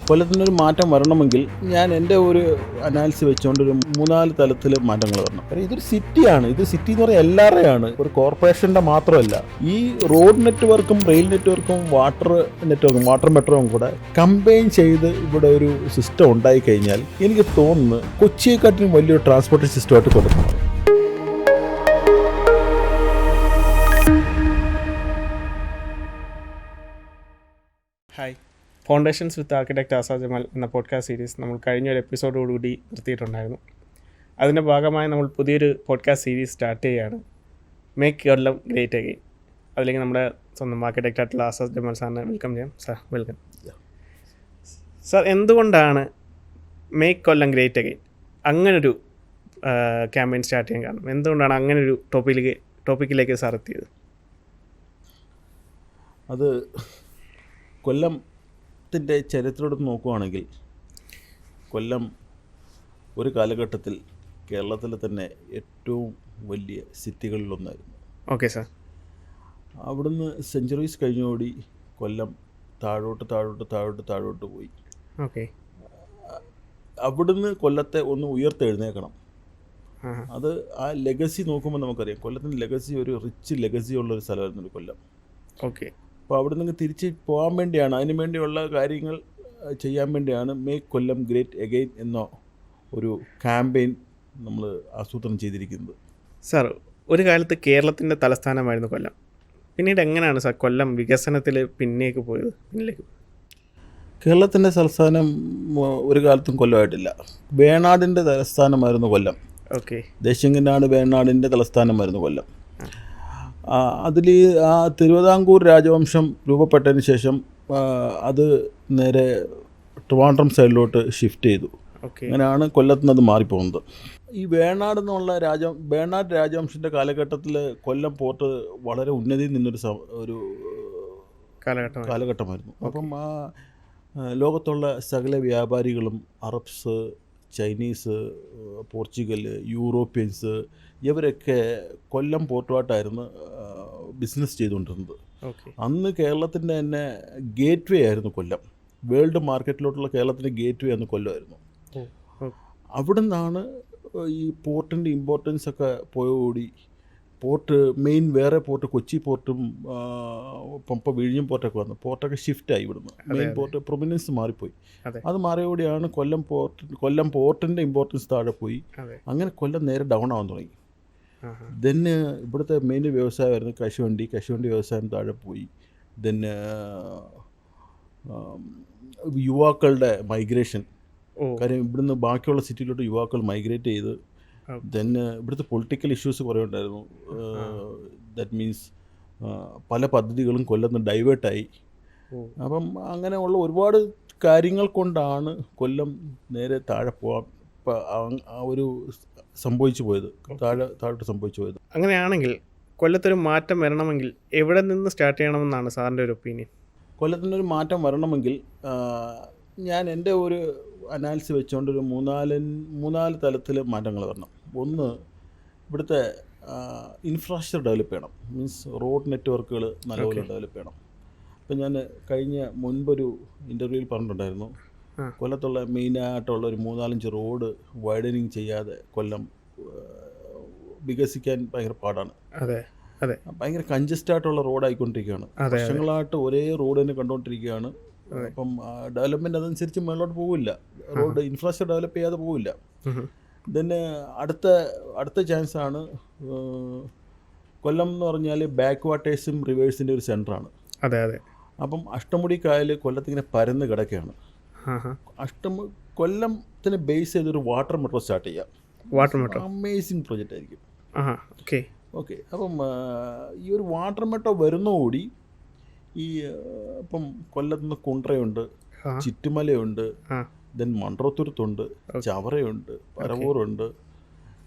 കൊല്ലത്തിനൊരു മാറ്റം വരണമെങ്കിൽ ഞാൻ എൻ്റെ ഒരു അനാലിസിസ് വെച്ചുകൊണ്ടൊരു 3-4 തലത്തിൽ മാറ്റങ്ങൾ വരണം. കാരണം ഇതൊരു സിറ്റിയാണ്. ഇത് സിറ്റി എന്ന് പറഞ്ഞാൽ എല്ലാവരുടെയാണ്, ഒരു കോർപ്പറേഷൻ്റെ മാത്രമല്ല. ഈ റോഡ് നെറ്റ്വർക്കും റെയിൽ നെറ്റ്വർക്കും വാട്ടർ നെറ്റ്വർക്കും വാട്ടർ മെട്രോയും കൂടെ കമ്പൈൻ ചെയ്ത് ഇവിടെ ഒരു സിസ്റ്റം ഉണ്ടായിക്കഴിഞ്ഞാൽ എനിക്ക് തോന്നുന്നു കൊച്ചിയെക്കാട്ടിലും വലിയൊരു ട്രാൻസ്പോർട്ടേഷൻ സിസ്റ്റമായിട്ട് കൊല്ലം മാറും. ഹായ്, ഫൗണ്ടേഷൻസ് വിത്ത് ആർക്കിടെക്ട് ആസാദ് ജമാൽ എന്ന പോഡ്കാസ്റ്റ് സീരീസ് നമ്മൾ കഴിഞ്ഞൊരു എപ്പിസോഡോടുകൂടി നിർത്തിയിട്ടുണ്ടായിരുന്നു. അതിൻ്റെ ഭാഗമായി നമ്മൾ പുതിയൊരു പോഡ്കാസ്റ്റ് സീരീസ് സ്റ്റാർട്ട് ചെയ്യുകയാണ്, മേക്ക് കൊല്ലം ഗ്രേറ്റ് അഗെയിൻ. അതിലേക്ക് നമ്മുടെ സ്വന്തം ആർക്കിടെക്ട് ആയിട്ടുള്ള ആസാദ് ജമാൽ സാറിനെ വെൽക്കം ചെയ്യാം. Sir welcome. സാർ, എന്തുകൊണ്ടാണ് മേക്ക് കൊല്ലം ഗ്രേറ്റ് അഗെയിൻ അങ്ങനൊരു ക്യാമ്പയിൻ സ്റ്റാർട്ട് ചെയ്യാൻ കാരണം? എന്തുകൊണ്ടാണ് അങ്ങനൊരു ടോപ്പിക്കിലേക്ക് സാർ എത്തിയത്? അത് കൊല്ലത്തിൻ്റെ ചരിത്രമെടുത്ത് നോക്കുകയാണെങ്കിൽ കൊല്ലം ഒരു കാലഘട്ടത്തിൽ കേരളത്തിലെ തന്നെ ഏറ്റവും വലിയ സിറ്റികളിലൊന്നായിരുന്നു. Okay sir. അവിടുന്ന് സെഞ്ച്വറീസ് കഴിഞ്ഞോടി കൊല്ലം താഴോട്ട് പോയി. ഓക്കെ. അവിടുന്ന് കൊല്ലത്തെ ഒന്ന് ഉയർത്തെഴുന്നേക്കണം. അത് ആ ലെഗസി നോക്കുമ്പോൾ നമുക്കറിയാം കൊല്ലത്തിൻ്റെ ലെഗസി ഒരു റിച്ച് ലെഗസി ഉള്ളൊരു സ്ഥലമായിരുന്നു കൊല്ലം. ഓക്കെ. അപ്പോൾ അവിടെ നിന്ന് തിരിച്ച് പോകാൻ വേണ്ടിയാണ്, അതിനു വേണ്ടിയുള്ള കാര്യങ്ങൾ ചെയ്യാൻ വേണ്ടിയാണ് മേക്ക് കൊല്ലം ഗ്രേറ്റ് അഗെയിൻ എന്ന ഒരു ക്യാമ്പയിൻ നമ്മൾ ആസൂത്രണം ചെയ്തിരിക്കുന്നത്. സാർ, ഒരു കാലത്ത് കേരളത്തിൻ്റെ തലസ്ഥാനമായിരുന്നു കൊല്ലം. പിന്നീട് എങ്ങനെയാണ് സാർ കൊല്ലം വികസനത്തിൽ പിന്നിലേക്ക് പോയത്? കേരളത്തിൻ്റെ തലസ്ഥാനം ഒരു കാലത്തും കൊല്ലമായിട്ടില്ല. വേണാടിൻ്റെ തലസ്ഥാനമായിരുന്നു കൊല്ലം. ഓക്കെ. ദേശിങ്ങനാട് വേണാടിൻ്റെ തലസ്ഥാനമായിരുന്നു കൊല്ലം. അതിൽ ആ തിരുവിതാംകൂർ രാജവംശം രൂപപ്പെട്ടതിന് ശേഷം അത് നേരെ ട്രിവാൻഡ്രം സൈഡിലോട്ട് ഷിഫ്റ്റ് ചെയ്തു. അങ്ങനെയാണ് കൊല്ലത്തുനിന്ന് അത് മാറിപ്പോകുന്നത്. ഈ വേണാട് എന്നുള്ള വേണാട് രാജവംശത്തിൻ്റെ കാലഘട്ടത്തിൽ കൊല്ലം പോർട്ട് വളരെ ഉന്നതിയിൽ നിന്നൊരു ഒരു കാലഘട്ടമായിരുന്നു. അപ്പം ആ ലോകത്തുള്ള സകല വ്യാപാരികളും അറബ്സ്, ചൈനീസ്, പോർച്ചുഗൽ, യൂറോപ്യൻസ് ഇവരൊക്കെ കൊല്ലം പോർട്ടുമായിട്ടായിരുന്നു ബിസിനസ് ചെയ്തുകൊണ്ടിരുന്നത്. അന്ന് കേരളത്തിൻ്റെ തന്നെ ഗേറ്റ് വേ ആയിരുന്നു കൊല്ലം. വേൾഡ് മാർക്കറ്റിലോട്ടുള്ള കേരളത്തിൻ്റെ ഗേറ്റ് വേ അന്ന് കൊല്ലമായിരുന്നു. അവിടെ നിന്നാണ് ഈ പോർട്ടിൻ്റെ ഇമ്പോർട്ടൻസ് ഒക്കെ പോയോടി പോർട്ട് മെയിൻ വേറെ പോർട്ട് കൊച്ചി പോർട്ടും ഇപ്പോൾ വിഴിഞ്ഞം പോർട്ടൊക്കെ വന്നു. പോർട്ടൊക്കെ ഷിഫ്റ്റായി ഇവിടുന്ന്. മെയിൻ പോർട്ട് പ്രൊമിനൻസ് മാറിപ്പോയി. അത് മാറിയോടെയാണ് കൊല്ലം പോർട്ടിൻ്റെ ഇമ്പോർട്ടൻസ് താഴെ പോയി. അങ്ങനെ കൊല്ലം നേരെ ഡൗൺ ആവാൻ തുടങ്ങി. ദെൻ ഇവിടുത്തെ മെയിൻ വ്യവസായമായിരുന്നു കശുവണ്ടി വ്യവസായം താഴെ പോയി. ദെൻ യുവാക്കളുടെ മൈഗ്രേഷൻ, കാര്യം ഇവിടുന്ന് ബാക്കിയുള്ള സിറ്റിയിലോട്ട് യുവാക്കൾ മൈഗ്രേറ്റ് ചെയ്ത്. ദെൻ ഇവിടുത്തെ പൊളിറ്റിക്കൽ ഇഷ്യൂസ് കുറേ ഉണ്ടായിരുന്നു. ദാറ്റ് മീൻസ് പല പദ്ധതികളും കൊല്ലത്ത് ഡൈവേർട്ടായി. അപ്പം അങ്ങനെയുള്ള ഒരുപാട് കാര്യങ്ങൾ കൊണ്ടാണ് കൊല്ലം നേരെ താഴെ പോകാൻ ആ ഒരു സംഭവിച്ചു പോയത്, താഴോട്ട് സംഭവിച്ചു പോയത്. അങ്ങനെയാണെങ്കിൽ കൊല്ലത്തൊരു മാറ്റം വരണമെങ്കിൽ എവിടെ നിന്ന് സ്റ്റാർട്ട് ചെയ്യണമെന്നാണ് സാറിൻ്റെ ഒരു ഒപ്പീനിയൻ? കൊല്ലത്തിനൊരു മാറ്റം വരണമെങ്കിൽ ഞാൻ എൻ്റെ ഒരു അനാലിസിസ് വെച്ചുകൊണ്ടൊരു 3-4 തലത്തിൽ മാറ്റങ്ങൾ വരണം. ഒന്ന്, ഇവിടുത്തെ ഇൻഫ്രാസ്ട്രക്ചർ ഡെവലപ്പ് ചെയ്യണം. മീൻസ് റോഡ് നെറ്റ്വർക്കുകൾ നല്ലപോലെ ഡെവലപ്പ് ചെയ്യണം. ഇപ്പം ഞാൻ മുൻപൊരു ഇൻ്റർവ്യൂവിൽ പറഞ്ഞിട്ടുണ്ടായിരുന്നു, കൊല്ലത്തുള്ള മെയിനായിട്ടുള്ള ഒരു 3-4 റോഡ് വൈഡനിങ് ചെയ്യാതെ കൊല്ലം വികസിക്കാൻ ഭയങ്കര പാടാണ്. ഭയങ്കര കൺജസ്റ്റഡായിട്ടുള്ള റോഡായിക്കൊണ്ടിരിക്കുകയാണ്. വർഷങ്ങളായിട്ട് ഒരേ റോഡ് തന്നെ കണ്ടുകൊണ്ടിരിക്കുകയാണ്. അപ്പം ഡെവലപ്മെൻറ്റ് അതനുസരിച്ച് മുകളിലോട്ട് പോകില്ല. റോഡ് ഇൻഫ്രാസ്ട്രക്ചർ ഡെവലപ്പ് ചെയ്യാതെ പോകില്ല. പിന്നെ അടുത്ത ചാൻസാണ് കൊല്ലം എന്ന് പറഞ്ഞാൽ ബാക്ക് വാട്ടേഴ്സും റിവേഴ്സിൻ്റെ ഒരു സെൻറ്ററാണ്. അപ്പം അഷ്ടമുടി കായൽ കൊല്ലത്തിങ്ങനെ പരന്ന് കിടക്കുകയാണ്. കൊല്ലത്തിന് ബേസ് ചെയ്തൊരു വാട്ടർ മെട്രോ സ്റ്റാർട്ട് ചെയ്യാം. അമേസിങ് പ്രൊജക്റ്റ് ആയിരിക്കും. ഓക്കെ. അപ്പം ഈ ഒരു വാട്ടർ മെട്രോ വരുന്നതോടി ഈ ഇപ്പം കൊല്ലത്തുനിന്ന് കുണ്ട്രയുണ്ട്, ചിറ്റുമലയുണ്ട്, ദെൻ മൺട്രോത്തുരുത്തുണ്ട്, ചവറയുണ്ട്, പരവൂറുണ്ട്.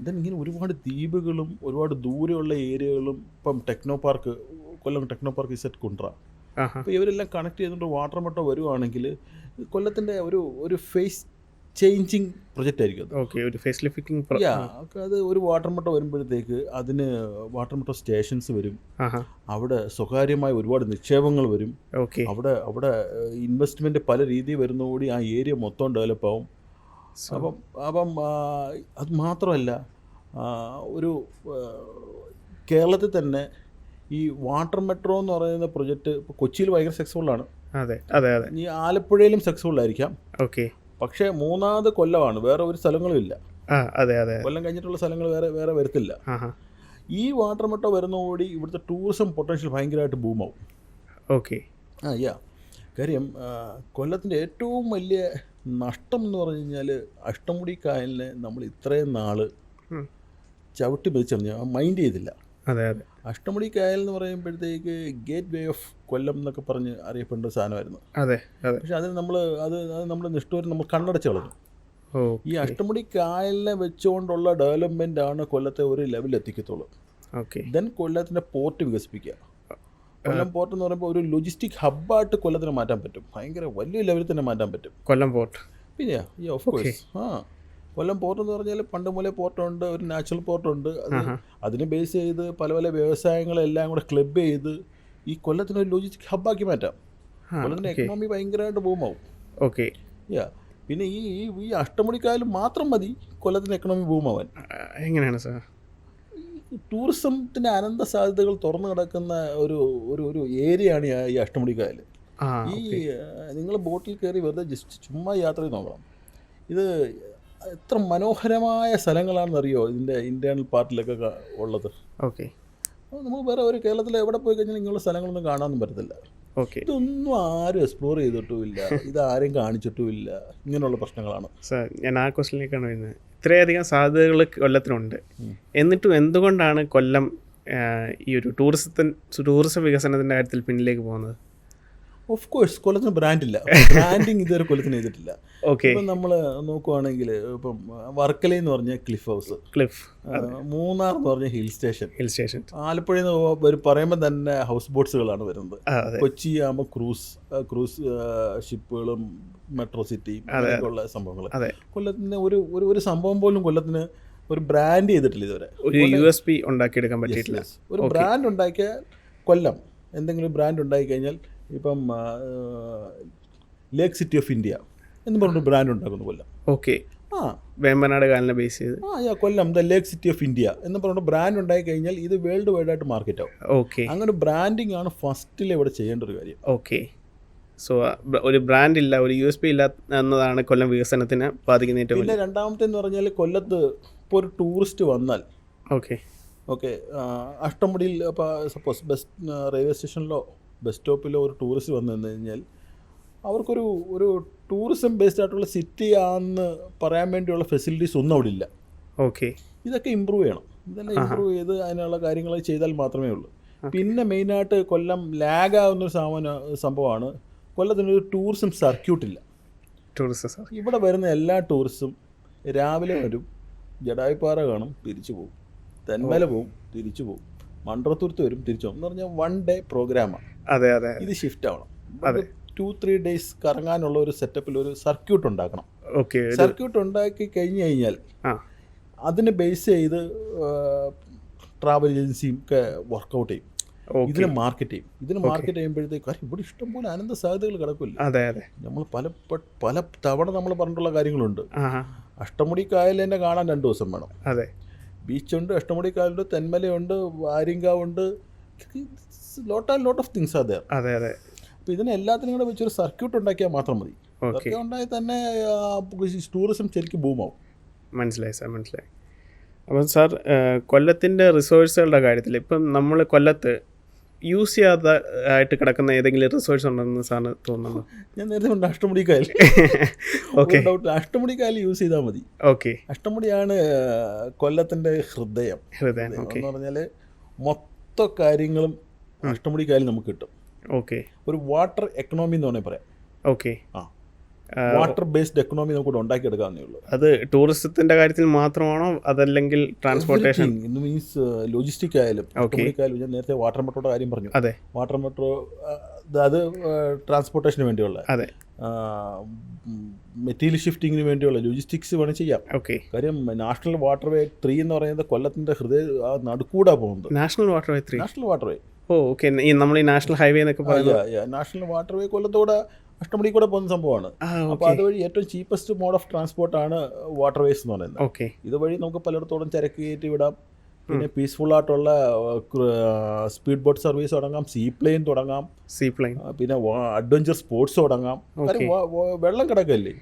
ദെൻ ഇങ്ങനെ ഒരുപാട് ദ്വീപുകളും ഒരുപാട് ദൂരെയുള്ള ഏരിയകളും. ഇപ്പം Kollam techno park is at Kundara. അപ്പോൾ ഇവരെല്ലാം കണക്ട് ചെയ്തുകൊണ്ട് വാട്ടർ മെട്രോ വരുവാണെങ്കിൽ കൊല്ലത്തിൻ്റെ ഒരു ഫേസ് ചേഞ്ചിങ് പ്രൊജക്റ്റ് ആയിരിക്കും അത്. ഓക്കെ, ഒരു ഫേസ് ലിഫ്റ്റിംഗ്. അത് ഒരു വാട്ടർ മെട്രോ വരുമ്പോഴത്തേക്ക് അതിന് വാട്ടർ മെട്രോ സ്റ്റേഷൻസ് വരും. അവിടെ സ്വകാര്യമായ ഒരുപാട് നിക്ഷേപങ്ങൾ വരും. ഓക്കെ, അവിടെ ഇൻവെസ്റ്റ്മെൻറ്റ് പല രീതിയിൽ വരുന്നതോടെ ആ ഏരിയ മൊത്തം ഡെവലപ്പ് ആവും. അപ്പം അത് മാത്രമല്ല, ഒരു കേരളത്തിൽ തന്നെ ഈ വാട്ടർ മെട്രോ എന്ന് പറയുന്ന പ്രൊജക്റ്റ് ഇപ്പോൾ കൊച്ചിയിൽ ഭയങ്കര സക്സസ്ഫുള്ളാണ്. അതെ അതെ അതെ. ഈ ആലപ്പുഴയിലും സക്സസ്ഫുൾ ആയിരിക്കാം. ഓക്കെ, പക്ഷേ മൂന്നാമത് കൊല്ലമാണ്, വേറെ ഒരു സ്ഥലങ്ങളും ഇല്ല. അതെ അതെ. കൊല്ലം കഴിഞ്ഞിട്ടുള്ള സ്ഥലങ്ങൾ വേറെ വരത്തില്ല. ഈ വാട്ടർ മെട്രോ വരുന്നതോടെ ഇവിടുത്തെ ടൂറിസം പൊട്ടൻഷ്യൽ ഭയങ്കരമായിട്ട് ബൂമാവും. ഓക്കെ, കാര്യം കൊല്ലത്തിൻ്റെ ഏറ്റവും വലിയ നഷ്ടം എന്ന് പറഞ്ഞു കഴിഞ്ഞാൽ അഷ്ടമുടി കായലിനെ നമ്മൾ ഇത്രയും നാൾ ചവിട്ടി മെതിച്ചറിഞ്ഞ മൈൻഡ് ചെയ്തില്ല. അതെ അതെ. അഷ്ടമുടി കായൽ എന്ന് പറയുമ്പോഴത്തേക്ക് ഗേറ്റ് വേ ഓഫ് കൊല്ലം എന്നൊക്കെ പറഞ്ഞ് അറിയപ്പെടേണ്ട സാധനമായിരുന്നു. അതെ അതെ. പക്ഷെ അതിന് നമ്മൾ നിഷ്ഠൂരം നമ്മൾ കണ്ണടച്ച് കളഞ്ഞു. ഈ അഷ്ടമുടി കായലിനെ വെച്ചുകൊണ്ടുള്ള ഡെവലപ്മെൻ്റ് ആണ് കൊല്ലത്തെ ഒരു ലെവലിൽ എത്തിക്കത്തുള്ളൂ. ഓക്കെ, ദെൻ കൊല്ലത്തിൻ്റെ പോർട്ട് വികസിപ്പിക്കുക. കൊല്ലം പോർട്ട് എന്ന് പറയുമ്പോൾ ഒരു ലോജിസ്റ്റിക് ഹബ്ബായിട്ട് കൊല്ലത്തിന് മാറ്റാൻ പറ്റും. ഭയങ്കര വലിയ ലെവലിൽ തന്നെ മാറ്റാൻ പറ്റും കൊല്ലം പോർട്ട്. പിന്നെ ഓഫ് കോഴ്സ് കൊല്ലം പോർട്ട് എന്ന് പറഞ്ഞാൽ പണ്ട് മുതലേ പോർട്ടുണ്ട്, ഒരു നാച്ചുറൽ പോർട്ടുണ്ട്. അതിനെ ബേസ് ചെയ്ത് പല പല വ്യവസായങ്ങളെല്ലാം കൂടെ ക്ലബ് ചെയ്ത് ഈ കൊല്ലത്തിന് ഒരു ലോജിസ്റ്റിക് ഹബ്ബാക്കി മാറ്റാം. കൊല്ലത്തിൻ്റെ എക്കണോമി ഭയങ്കരമായിട്ട് ബൂമാവും. ഓക്കെ, പിന്നെ ഈ അഷ്ടമുടിക്കായൽ മാത്രം മതി കൊല്ലത്തിന് എക്കണോമി ബൂമാവാൻ. എങ്ങനെയാണ് സാർ? ടൂറിസത്തിൻ്റെ അനന്ത സാധ്യതകൾ തുറന്നു കിടക്കുന്ന ഒരു ഏരിയയാണ് ഈ അഷ്ടമുടിക്കായൽ. നിങ്ങൾ ബോട്ടിൽ കയറി വെറുതെ ജസ്റ്റ് ചുമ്മാ യാത്ര ചെയ്ത് നോക്കണം. ഇത് എത്ര മനോഹരമായ സ്ഥലങ്ങളാണെന്നറിയോ ഇതിൻ്റെ ഇൻറ്റേർണൽ പാർട്ടിലൊക്കെ ഉള്ളത്. ഓക്കെ, നമ്മൾ വേറെ ഒരു കേരളത്തിൽ എവിടെ പോയി കഴിഞ്ഞാൽ ഇങ്ങനെയുള്ള സ്ഥലങ്ങളൊന്നും കാണാനൊന്നും പറ്റത്തില്ല. ഓക്കെ, ഇതൊന്നും ആരും എക്സ്പ്ലോർ ചെയ്തിട്ടുമില്ല, ഇതാരും കാണിച്ചിട്ടുമില്ല. ഇങ്ങനെയുള്ള പ്രശ്നങ്ങളാണ് സാർ. ഞാൻ ആ ക്വസ്റ്റ്യനിലേക്കാണ് വരുന്നത്. ഇത്രയധികം സാധ്യതകൾ കൊല്ലത്തിനുണ്ട്, എന്നിട്ടും എന്തുകൊണ്ടാണ് കൊല്ലം ഈ ഒരു ടൂറിസം വികസനത്തിൻ്റെ കാര്യത്തിൽ പിന്നിലേക്ക് പോകുന്നത്? ഓഫ് കോഴ്സ് കൊല്ലത്തിന് ബ്രാൻഡില്ല. ബ്രാൻഡിങ് ഇതുവരെ കൊല്ലത്തിന് ചെയ്തിട്ടില്ല. ഓക്കെ, ഇപ്പം നമ്മൾ നോക്കുവാണെങ്കിൽ ഇപ്പം വർക്കല എന്ന് പറഞ്ഞ ക്ലിഫ്, മൂന്നാർ എന്ന് പറഞ്ഞ ഹിൽ സ്റ്റേഷൻ, ആലപ്പുഴയിൽ നിന്ന് പറയുമ്പോൾ തന്നെ ഹൗസ് ബോട്ട്സുകളാണ് വരുന്നത്. കൊച്ചി ആകുമ്പോൾ ക്രൂസ് ഷിപ്പുകളും മെട്രോ സിറ്റിയും അങ്ങനെയൊക്കെയുള്ള സംഭവങ്ങൾ. കൊല്ലത്തിന് ഒരു സംഭവം പോലും കൊല്ലത്തിന് ഒരു ബ്രാൻഡ് ചെയ്തിട്ടില്ല ഇതുവരെ. ഒരു USP ഉണ്ടാക്കിയെടുക്കാൻ പറ്റിയിട്ടില്ല. ഒരു ബ്രാൻഡ് ഉണ്ടാക്കിയ കൊല്ലം എന്തെങ്കിലും ബ്രാൻഡ് ഉണ്ടാക്കി കഴിഞ്ഞാൽ ഇപ്പം ലേക്ക് സിറ്റി ഓഫ് ഇന്ത്യ എന്ന് പറഞ്ഞൊരു ബ്രാൻഡ് ഉണ്ടാക്കുന്നു കൊല്ലം. ഓക്കെ, വേമ്പനാട് കാലിനെ ബേസ് ചെയ്ത് Kollam the lake city of India എന്ന് പറഞ്ഞ ബ്രാൻഡ് ഉണ്ടായി കഴിഞ്ഞാൽ ഇത് വേൾഡ് വൈഡ് ആയിട്ട് മാർക്കറ്റ് ആവും. ഓക്കെ, അങ്ങനെ ബ്രാൻഡിങ് ആണ് ഫസ്റ്റിൽ ഇവിടെ ചെയ്യേണ്ട ഒരു കാര്യം. ഓക്കെ, സോ ഒരു ബ്രാൻഡ് ഇല്ല, ഒരു USP ഇല്ല എന്നതാണ് കൊല്ലം വികസനത്തിന് ബാധിക്കുന്ന ഏറ്റവും. പിന്നെ രണ്ടാമത്തെ എന്ന് പറഞ്ഞാൽ കൊല്ലത്ത് ഇപ്പോൾ ഒരു ടൂറിസ്റ്റ് വന്നാൽ ഓക്കെ അഷ്ടമുടിയിൽ ഇപ്പോൾ സപ്പോസ് റെയിൽവേ സ്റ്റേഷനിലോ ബസ് സ്റ്റോപ്പിലോ ഒരു ടൂറിസ്റ്റ് വന്നു കഴിഞ്ഞാൽ അവർക്കൊരു ടൂറിസം ബേസ്ഡ് ആയിട്ടുള്ള സിറ്റി ആണെന്ന് പറയാൻ വേണ്ടിയുള്ള ഫെസിലിറ്റീസ് ഒന്നും അവിടെ ഇല്ല. ഓക്കെ, ഇതൊക്കെ ഇമ്പ്രൂവ് ചെയ്യണം. ഇതെല്ലാം ഇമ്പ്രൂവ് ചെയ്ത് അതിനുള്ള കാര്യങ്ങൾ ചെയ്താൽ മാത്രമേ ഉള്ളൂ. പിന്നെ മെയിനായിട്ട് കൊല്ലം ലാഗാവുന്നൊരു സംഭവമാണ് കൊല്ലത്തിനൊരു ടൂറിസം സർക്യൂട്ടില്ല. ഇവിടെ വരുന്ന എല്ലാ ടൂറിസ്റ്റും രാവിലെ വരും, ജഡായിപ്പാറ കാണും, തിരിച്ചു പോകും, തെന്മല പോവും, തിരിച്ചു പോകും, മൺട്രത്തുരുത്ത് വരും, തിരിച്ചു പോകും എന്ന് പറഞ്ഞാൽ 1 ഡേ പ്രോഗ്രാമാണ്. അതെ അതെ. ഇത് ഷിഫ്റ്റ് ആവണം. 2-3 ഡേയ്സ് കറങ്ങാനുള്ള ഒരു സെറ്റപ്പിൽ ഒരു സർക്യൂട്ട് ഉണ്ടാക്കണം. ഓക്കെ, സർക്യൂട്ട് ഉണ്ടാക്കി കഴിഞ്ഞ് കഴിഞ്ഞാൽ അതിനെ ബേസ് ചെയ്ത് ട്രാവൽ ഏജൻസിയും ഒക്കെ വർക്കൗട്ട് ചെയ്യും, ഇതിനെ മാർക്കറ്റ് ചെയ്യുമ്പോഴത്തേക്ക് ഇവിടെ ഇഷ്ടംപോലെ അനന്ത സാധ്യതകൾ കിടക്കില്ല. അതെ അതെ. നമ്മൾ പല തവണ നമ്മൾ പറഞ്ഞിട്ടുള്ള കാര്യങ്ങളുണ്ട്. അഷ്ടമുടി കായൽ തന്നെ കാണാൻ 2 ദിവസം വേണം. അതെ, ബീച്ചുണ്ട്, അഷ്ടമുടി കായലുണ്ട്, തെന്മലയുണ്ട്, വാരിങ്കാവുണ്ട്, lot of things are there. അതെ അതെ. അപ്പോൾ ഇതിനെ എല്ലാത്തിനും കൂടെ വെച്ചൊരു സർക്യൂട്ട് ഉണ്ടാക്കിയാൽ മാത്രം മതി. അതൊക്കെ ഉണ്ടായി തന്നെ ടൂറിസം ശരിക്കും ബൂമാവും. മനസ്സിലായി സാർ, മനസ്സിലായി. അപ്പം സാർ, കൊല്ലത്തിൻ്റെ റിസോഴ്സുകളുടെ കാര്യത്തിൽ ഇപ്പം നമ്മൾ കൊല്ലത്ത് യൂസ് ചെയ്യാതെ ആയിട്ട് കിടക്കുന്ന ഏതെങ്കിലും റിസോഴ്സ് ഉണ്ടെന്ന് സാറിന് തോന്നുന്നു? ഞാൻ നേരത്തെ ഉണ്ട് അഷ്ടമുടി കായൽ. ഓക്കെ, അഷ്ടമുടി കായൽ യൂസ് ചെയ്താൽ മതി. ഓക്കെ, അഷ്ടമുടിയാണ് കൊല്ലത്തിൻ്റെ ഹൃദയം എന്ന് പറഞ്ഞാൽ മൊത്ത കാര്യങ്ങളും അഷ്ടമുടി കായൽ നമുക്ക് കിട്ടും. ഓക്കെ, ഒരു വാട്ടർ എക്കണോമി എന്ന് വേണമെങ്കിൽ പറയാം. ഓക്കെ, വാട്ടർ ബേസ്ഡ് എക്കണോമി നമുക്ക് ഉണ്ടാക്കിയെടുക്കാവുന്നേ ഉള്ളൂ. അത് ടൂറിസത്തിൻ്റെ കാര്യത്തിൽ മാത്രമാണോ അതല്ലെങ്കിൽ ട്രാൻസ്പോർട്ടേഷൻ മീൻസ് ലോജിസ്റ്റിക് ആയാലും ഞാൻ നേരത്തെ വാട്ടർ മെട്രോയുടെ കാര്യം പറഞ്ഞു. അതെ, വാട്ടർ മെട്രോ അത് ട്രാൻസ്പോർട്ടേഷന് വേണ്ടിയുള്ള. അതെ, മെറ്റീരിയൽ ഷിഫ്റ്റിങ്ങിന് വേണ്ടിയുള്ള ലോജിസ്റ്റിക്സ് വേണം ചെയ്യാം. ഓക്കെ. കാര്യം നാഷണൽ വാട്ടർവേ 3 എന്ന് പറയുന്നത് കൊല്ലത്തിൻ്റെ നടുക്കൂടാ പോകുന്നത്. National waterway 3. National waterway. Oh okay. ഈ നമ്മൾ ഈ നാഷണൽ ഹൈവേ എന്നൊക്കെ പറയുന്നത് നാഷണൽ വാട്ടർവേ കൊല്ലത്തോടെ അഷ്ടമുടി കൂടെ പോകുന്ന സംഭവമാണ്. അപ്പോൾ അതുവഴി ഏറ്റവും ചീപ്പസ്റ്റ് മോഡ് ഓഫ് ട്രാൻസ്പോർട്ടാണ് വാട്ടർവേസ് എന്ന് പറയുന്നത്. ഓക്കെ. ഇതുവഴി നമുക്ക് പലയിടത്തോളം ചരക്ക് കയറ്റി വിടാം. പിന്നെ പീസ്ഫുൾ ആയിട്ടുള്ള സ്പീഡ് ബോട്ട് സർവീസ് തുടങ്ങാം, സീപ്ലെയിൻ തുടങ്ങാം, പിന്നെ അഡ്വഞ്ചർ സ്പോർട്സ് തുടങ്ങാം. വെള്ളം കിടക്കല്ലേ,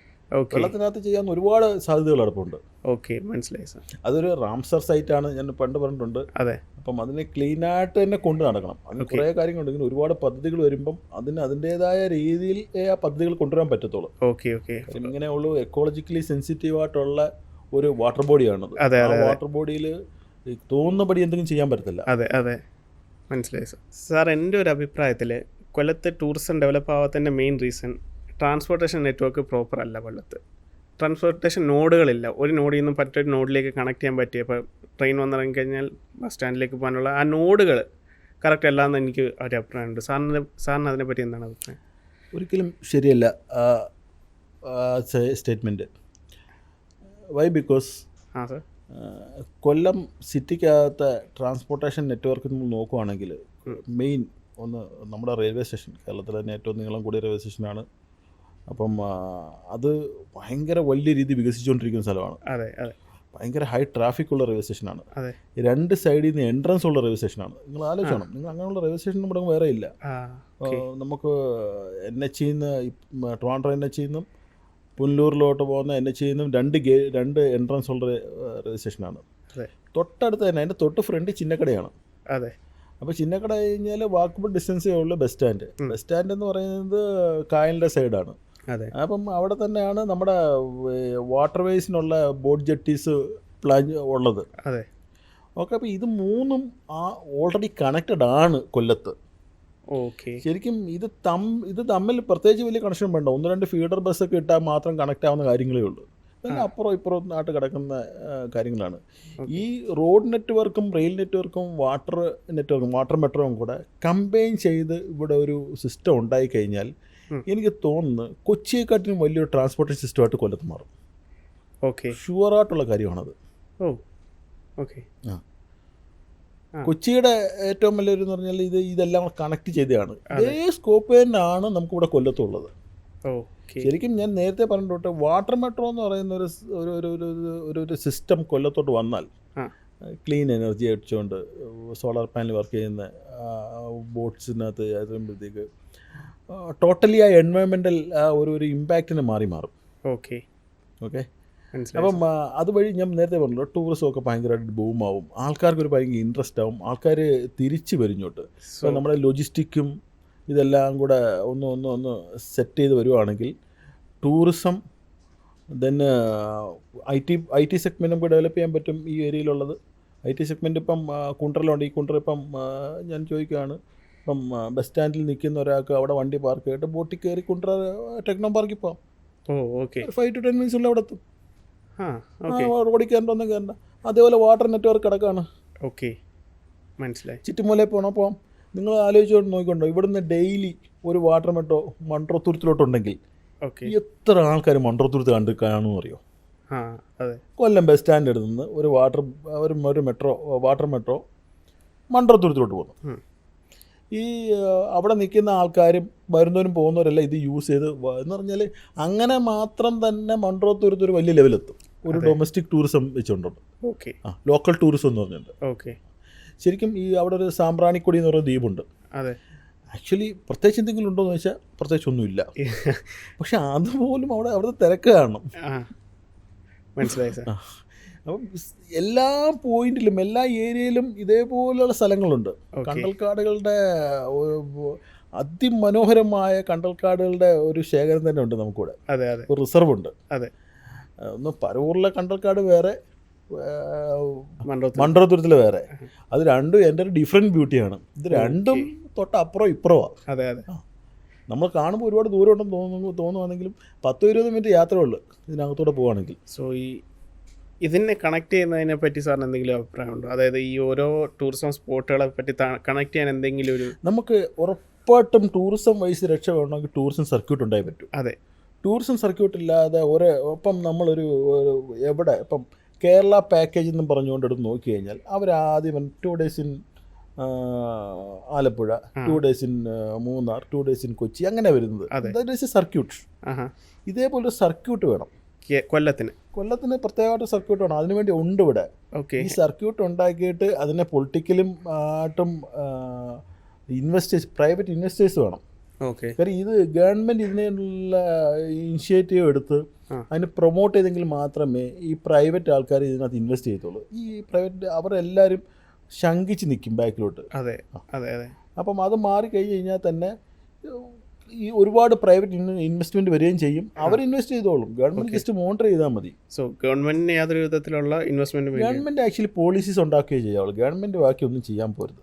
വെള്ളത്തിനകത്ത് ചെയ്യാൻ ഒരുപാട് സാധ്യതകൾ കിടപ്പുണ്ട്. ഓക്കെ, മനസ്സിലായി സാർ. അതൊരു റാംസർ സൈറ്റാണ്, ഞാൻ പണ്ട് പറഞ്ഞിട്ടുണ്ട്. അതെ. അപ്പം അതിനെ ക്ലീനായിട്ട് തന്നെ കൊണ്ട് നടക്കണം. അങ്ങനെ കുറേ കാര്യങ്ങളുണ്ട്. ഇങ്ങനെ ഒരുപാട് പദ്ധതികൾ വരുമ്പം അതിൻ്റെതായ രീതിയിൽ ആ പദ്ധതികൾ കൊണ്ടുവരാൻ പറ്റത്തുള്ളൂ. Okay okay. ഇങ്ങനെയുള്ള എക്കോളജിക്കലി സെൻസിറ്റീവ് ആയിട്ടുള്ള ഒരു വാട്ടർ ബോഡിയാണത്. ആ വാട്ടർ ബോഡിയിൽ തോന്നുന്നപടി എന്തെങ്കിലും ചെയ്യാൻ പറ്റത്തില്ല. അതെ അതെ, മനസ്സിലായി സാർ. സാർ, എൻ്റെ ഒരു അഭിപ്രായത്തിൽ കൊല്ലത്ത് ടൂറിസം ഡെവലപ്പ് ആവാത്തതിൻ്റെ main reason transportation network proper അല്ല. കൊല്ലത്ത് ട്രാൻസ്പോർട്ടേഷൻ നോഡുകളില്ല. ഒരു നോഡിൽ നിന്നും മറ്റൊരു നോഡിലേക്ക് കണക്ട് ചെയ്യാൻ പറ്റിയ, ഇപ്പോൾ ട്രെയിൻ വന്നിറങ്ങി കഴിഞ്ഞാൽ ബസ് സ്റ്റാൻഡിലേക്ക് പോകാനുള്ള ആ നോഡുകൾ കറക്റ്റ് അല്ല എന്ന് എനിക്ക് ഒരു അഭിപ്രായമുണ്ട്. സാറിന് അതിനെപ്പറ്റി എന്താണ് അഭിപ്രായം? ഒരിക്കലും ശരിയല്ല statement. Why? Because sir, Kollam സിറ്റിക്കകത്തെ ട്രാൻസ്പോർട്ടേഷൻ നെറ്റ്വർക്ക് നമ്മൾ നോക്കുകയാണെങ്കിൽ മെയിൻ ഒന്ന് നമ്മുടെ റെയിൽവേ സ്റ്റേഷൻ, കേരളത്തിലെ തന്നെ ഏറ്റവും നീളം കൂടിയ റെയിൽവേ സ്റ്റേഷനാണ്. അപ്പം അത് ഭയങ്കര വലിയ രീതിയിൽ വികസിച്ചുകൊണ്ടിരിക്കുന്ന സ്ഥലമാണ്. അതെ അതെ. ഭയങ്കര ഹൈ ട്രാഫിക് ഉള്ള റെയിൽവേ സ്റ്റേഷനാണ്. അതെ. 2 സൈഡിൽ നിന്ന് എൻട്രൻസ് ഉള്ള റെയിൽവേ സ്റ്റേഷനാണ്. നിങ്ങൾ ആലോചിക്കണം, നിങ്ങൾ അങ്ങനെയുള്ള റെയിൽവേ സ്റ്റേഷൻ നമ്മുടെ വേറെ ഇല്ല. നമുക്ക് NH ട്രിവാൻഡ്രം NH നിന്നും പുനലൂരിലോട്ട് പോകുന്ന NH നിന്നും 2 എൻട്രൻസ് ഉള്ള റെയിൽവേ സ്റ്റേഷനാണ്. തൊട്ടടുത്ത് തന്നെ, അതിൻ്റെ തൊട്ട് ഫ്രണ്ട് ചിന്നക്കടയാണ്. അതെ. അപ്പോൾ ചിന്നക്കട കഴിഞ്ഞാൽ വാക്കബിൾ ഡിസ്റ്റൻസേ ഉള്ളൂ ബസ് സ്റ്റാൻഡ്. ബസ് സ്റ്റാൻഡ് എന്ന് പറയുന്നത് കായലിൻ്റെ സൈഡാണ്. അതെ. അപ്പം അവിടെ തന്നെയാണ് നമ്മുടെ വാട്ടർവേസിനുള്ള ബോട്ട് ജെട്ടീസ് പ്ലാൻ ഉള്ളത്. അതെ. ഓക്കെ. അപ്പോൾ ഇത് 3ഉം ഓൾറെഡി കണക്റ്റഡ് ആണ് കൊല്ലത്ത്. ഓക്കെ. ശരിക്കും ഇത് തമ്മിൽ പ്രത്യേകിച്ച് വലിയ കണക്ഷൻ വേണ്ട. 1-2 ഫീഡർ ബസ്സൊക്കെ ഇട്ടാൽ മാത്രം കണക്റ്റ് ആവുന്ന കാര്യങ്ങളേ ഉള്ളൂ. പിന്നെ അപ്പുറം ഇപ്പുറം നാട്ട് കിടക്കുന്ന കാര്യങ്ങളാണ്. ഈ റോഡ് നെറ്റ്വർക്കും റെയിൽ നെറ്റ്വർക്കും വാട്ടർ നെറ്റ്വർക്കും വാട്ടർ മെട്രോയും കൂടെ കമ്പൈൻ ചെയ്ത് ഇവിടെ ഒരു സിസ്റ്റം ഉണ്ടായി കഴിഞ്ഞാൽ എനിക്ക് തോന്നുന്നു കൊച്ചിയെക്കാട്ടിലും വലിയൊരു ട്രാൻസ്പോർട്ടേഷൻ സിസ്റ്റമായിട്ട് കൊല്ലത്ത് മാറും. ഓക്കെ. ഷുവറായിട്ടുള്ള കാര്യമാണത്. ഓ ഓക്കെ. കൊച്ചിയുടെ ഏറ്റവും വലിയൊരു എന്ന് പറഞ്ഞാൽ ഇതെല്ലാം കണക്ട് ചെയ്തതാണ്. ഇതേ സ്കോപ്പ് തന്നെയാണ് നമുക്കിവിടെ കൊല്ലത്തുള്ളത്. ശരിക്കും ഞാൻ നേരത്തെ പറഞ്ഞിട്ട് വാട്ടർ മെട്രോ എന്ന് പറയുന്ന ഒരു സിസ്റ്റം കൊല്ലത്തോട്ട് വന്നാൽ ക്ലീൻ എനർജി അടിച്ചുകൊണ്ട് സോളാർ പാനൽ വർക്ക് ചെയ്യുന്ന ബോട്ട്സിനകത്ത് വരുമ്പോഴത്തേക്ക് ടോട്ടലി ആ എൻവയോൺമെൻ്റൽ ഒരു ഇമ്പാക്റ്റിന് മാറും. Okay okay. അപ്പം അതുവഴി ഞാൻ നേരത്തെ പറഞ്ഞല്ലോ, ടൂറിസം ഒക്കെ ഭയങ്കരമായിട്ട് ബൂമാവും. ആൾക്കാർക്കൊരു ഭയങ്കര ഇൻട്രസ്റ്റ് ആവും. ആൾക്കാർ തിരിച്ചു വരിഞ്ഞോട്ട്. അപ്പോൾ നമ്മുടെ ലോജിസ്റ്റിക്കും ഇതെല്ലാം കൂടെ ഒന്ന് സെറ്റ് ചെയ്ത് വരുവാണെങ്കിൽ ടൂറിസം ദെൻ IT സെഗ്മെൻറ്റ് നമുക്ക് ഡെവലപ്പ് ചെയ്യാൻ പറ്റും. ഈ ഏരിയയിലുള്ളത് IT സെഗ്മെൻറ്റ് ഇപ്പം കുണ്ടറിലുണ്ട്. ഈ കുണ്ടർ ഇപ്പം ഞാൻ ചോദിക്കുകയാണ്, ഇപ്പം ബസ് സ്റ്റാൻഡിൽ നിൽക്കുന്ന ഒരാൾക്ക് അവിടെ വണ്ടി പാർക്ക് ചെയ്തിട്ട് ബോട്ടിൽ കയറി കുണ്ടറ ടെക്നോ പാർക്കിൽ പോകാം. 5 to 10 മിനിറ്റ്സുള്ള അവിടെ എത്തും. റോഡിൽ കയറേണ്ട കയറണ്ട. അതേപോലെ വാട്ടർ നെറ്റ്വർക്ക് കിടക്കാണ്. ഓക്കെ, മനസ്സിലായി. ചുറ്റുമൂലയിൽ പോകാം. നിങ്ങൾ ആലോചിച്ചോണ്ട് നോക്കിക്കൊണ്ടോ, ഇവിടുന്ന് ഡെയിലി ഒരു വാട്ടർ മെട്രോ മൺട്രോത്തുരുത്തിലോട്ടുണ്ടെങ്കിൽ എത്ര ആൾക്കാർ മൺട്രോത്തുരുത്ത് കാണുമെന്ന് അറിയോ? കൊല്ലം ബസ് സ്റ്റാൻഡ് എടുത്തുനിന്ന് ഒരു വാട്ടർ മെട്രോ മൺട്രോത്തുരുത്തിലോട്ട് പോകുന്നു. ഈ അവിടെ നിൽക്കുന്ന ആൾക്കാരും വരുന്നവരും പോകുന്നവരെല്ലാം ഇത് യൂസ് ചെയ്ത് എന്ന് പറഞ്ഞാൽ അങ്ങനെ മാത്രം തന്നെ മൺട്രോത്തുരുത്ത് ഒരു വലിയ ലെവലെത്തും. ഒരു ഡൊമസ്റ്റിക് ടൂറിസം വെച്ചുകൊണ്ടുണ്ട്. ഓക്കെ. ലോക്കൽ ടൂറിസം എന്ന് പറഞ്ഞിട്ടുണ്ട്. ഓക്കെ. ശരിക്കും ഈ അവിടെ ഒരു സാമ്പ്രാണിക്കൊടി എന്ന് പറയുന്ന ദ്വീപുണ്ട്. അതെ. ആക്ച്വലി പ്രത്യേകിച്ച് എന്തെങ്കിലും ഉണ്ടോ എന്ന് വെച്ചാൽ പ്രത്യേകിച്ച് ഒന്നുമില്ല. പക്ഷെ അതുപോലും അവിടുത്തെ തിരക്ക് കാണണം. മനസ്സിലായി സാർ. അപ്പം എല്ലാ പോയിന്റിലും എല്ലാ ഏരിയയിലും ഇതേപോലെയുള്ള സ്ഥലങ്ങളുണ്ട്. കണ്ടൽക്കാടുകളുടെ അതിമനോഹരമായ കണ്ടൽക്കാടുകളുടെ ഒരു ശേഖരം തന്നെ ഉണ്ട് നമുക്കിവിടെ. ഒരു റിസർവ് ഉണ്ട്. ഒന്ന് പരവൂരിലെ കണ്ടൽക്കാട് വേറെ, മൺട്രോത്തുരുത്തിൽ വേറെ. അത് രണ്ടും എൻ്റെ ഒരു ഡിഫറെൻറ്റ് ബ്യൂട്ടിയാണ്. ഇത് രണ്ടും തൊട്ടപ്പുറം ഇപ്പുറമാണ്. നമ്മൾ കാണുമ്പോൾ ഒരുപാട് ദൂരം ഉണ്ടെന്ന് തോന്നുവാണെങ്കിലും 10-20 മിനിറ്റ് യാത്രയുള്ളൂ ഇതിനകത്തൂടെ പോവുകയാണെങ്കിൽ. സോ ഇതിനെ കണക്ട് ചെയ്യുന്നതിനെ പറ്റി സാറിന് എന്തെങ്കിലും അഭിപ്രായമുണ്ടോ? അതായത് ഈ ഓരോ ടൂറിസം സ്പോട്ടുകളെ പറ്റി കണക്ട് ചെയ്യാൻ എന്തെങ്കിലും നമുക്ക് ഉറപ്പായിട്ടും ടൂറിസം വൈസ് രക്ഷ വേണമെങ്കിൽ ടൂറിസം സർക്യൂട്ട് ഉണ്ടായി പറ്റും. അതെ. ടൂറിസം സർക്യൂട്ട് ഇല്ലാതെ ഇപ്പം നമ്മളൊരു എവിടെ ഇപ്പം കേരള പാക്കേജ് എന്നും പറഞ്ഞുകൊണ്ട് എടുത്ത് നോക്കി കഴിഞ്ഞാൽ അവരാദ്യം 2 days in Alappuzha, 2 days in Munnar, 2 days in Kochi, അങ്ങനെ വരുന്നത്. That is a circuit. ഇതേപോലൊരു സർക്യൂട്ട് വേണം കൊല്ലത്തിന് പ്രത്യേകമായിട്ട് സർക്യൂട്ട് വേണം. അതിനുവേണ്ടി ഉണ്ട് ഇവിടെ. ഈ സർക്യൂട്ട് ഉണ്ടാക്കിയിട്ട് അതിനെ പൊളിറ്റിക്കലും ആയിട്ടും പ്രൈവറ്റ് ഇൻവെസ്റ്റേഴ്സ് വേണം. കാര്യം ഇത് ഗവൺമെൻറ് ഇതിനുള്ള ഇനിഷ്യേറ്റീവ് എടുത്ത് അതിന് പ്രൊമോട്ട് ചെയ്തെങ്കിൽ മാത്രമേ ഈ പ്രൈവറ്റ് ആൾക്കാർ ഇതിനകത്ത് ഇൻവെസ്റ്റ് ചെയ്യത്തുള്ളൂ. ഈ പ്രൈവറ്റ് അവരെല്ലാവരും ശങ്കിച്ച് നിൽക്കും ബാക്കിലോട്ട്. അപ്പം അത് മാറിക്കഴിഞ്ഞ് കഴിഞ്ഞാൽ തന്നെ ഈ ഒരുപാട് പ്രൈവറ്റ് ഇൻവെസ്റ്റ്മെന്റ് വരികയും ചെയ്യും. അവർ ഇൻവെസ്റ്റ് ചെയ്തോളും. ഗവൺമെന്റ് ജസ്റ്റ് മോണിറ്റർ ചെയ്താൽ മതി. ഗവൺമെന്റിന് യാതൊരു വിധത്തിലുള്ള ഇൻവെസ്റ്റ്മെന്റ് ഗവൺമെന്റ് ആക്ച്വലി പോളിസീസ് ഉണ്ടാക്കുകയേ ചെയ്യാവുള്ളൂ. ഗവൺമെന്റ് ബാക്കി ഒന്നും ചെയ്യാൻ പോരുത്.